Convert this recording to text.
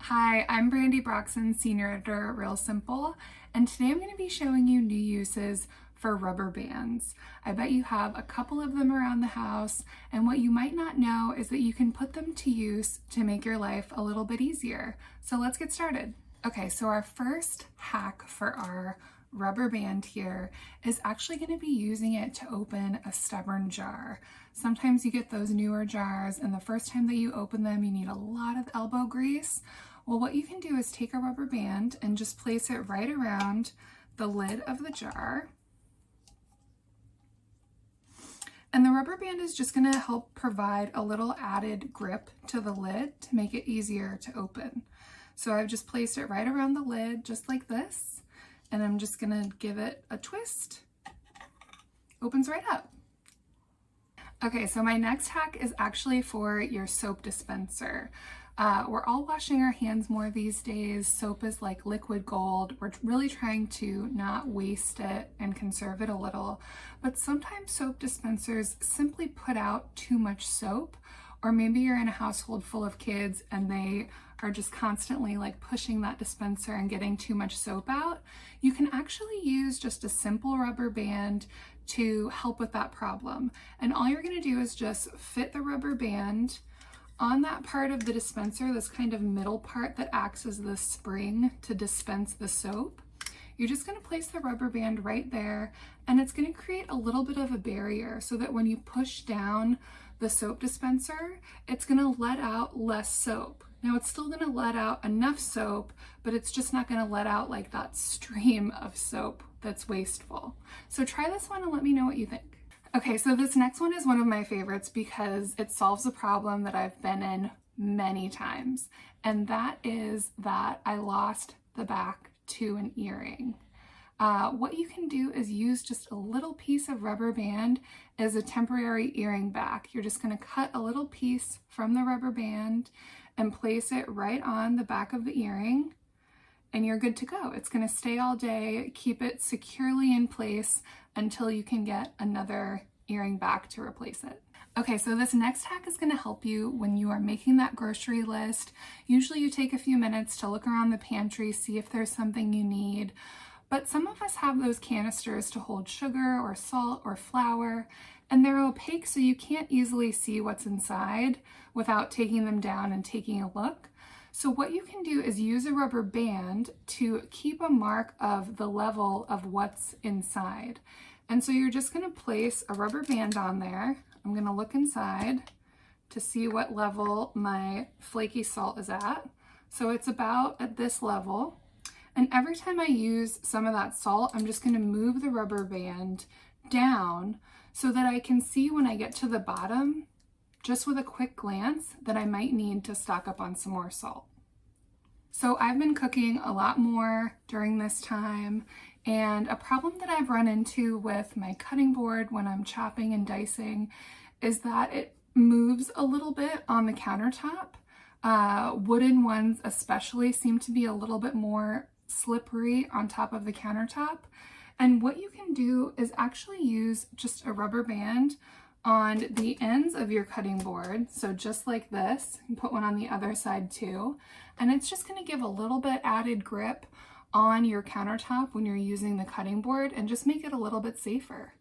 Hi, I'm Brandi Broxson, Senior Editor at Real Simple, and today I'm going to be showing you new uses for rubber bands. I bet you have a couple of them around the house, and what you might not know is that you can put them to use to make your life a little bit easier. So let's get started. Okay, so our first hack for our rubber band here is actually going to be using it to open a stubborn jar. Sometimes you get those newer jars and the first time that you open them you need a lot of elbow grease. Well, what you can do is take a rubber band and just place it right around the lid of the jar. And the rubber band is just going to help provide a little added grip to the lid to make it easier to open. So I've just placed it right around the lid just like this, and I'm just going to give it a twist. Opens right up. Okay, so my next hack is actually for your soap dispenser. We're all washing our hands more these days. Soap is like liquid gold. We're really trying to not waste it and conserve it a little. But sometimes soap dispensers simply put out too much soap, or maybe you're in a household full of kids and they are just constantly like pushing that dispenser and getting too much soap out. You can actually use just a simple rubber band to help with that problem. And all you're going to do is just fit the rubber band on that part of the dispenser, this kind of middle part that acts as the spring to dispense the soap. You're just going to place the rubber band right there, and it's going to create a little bit of a barrier so that when you push down the soap dispenser, it's going to let out less soap. Now it's still going to let out enough soap, but it's just not going to let out like that stream of soap that's wasteful. So try this one and let me know what you think. Okay, so this next one is one of my favorites because it solves a problem that I've been in many times, and that is that I lost the back to an earring. What you can do is use just a little piece of rubber band as a temporary earring back. You're just going to cut a little piece from the rubber band and place it right on the back of the earring, and you're good to go. It's going to stay all day. Keep it securely in place until you can get another earring back to replace it. Okay, so this next hack is going to help you when you are making that grocery list. Usually you take a few minutes to look around the pantry, see if there's something you need. But some of us have those canisters to hold sugar or salt or flour, and they're opaque so you can't easily see what's inside without taking them down and taking a look. So what you can do is use a rubber band to keep a mark of the level of what's inside. And so you're just going to place a rubber band on there. I'm going to look inside to see what level my flaky salt is at. So it's about at this level. And every time I use some of that salt, I'm just going to move the rubber band down so that I can see when I get to the bottom, just with a quick glance, that I might need to stock up on some more salt. So I've been cooking a lot more during this time, and a problem that I've run into with my cutting board when I'm chopping and dicing is that it moves a little bit on the countertop. Wooden ones especially seem to be a little bit more slippery on top of the countertop. And what you can do is actually use just a rubber band on the ends of your cutting board. So just like this, you put one on the other side too. And it's just going to give a little bit added grip on your countertop when you're using the cutting board and just make it a little bit safer.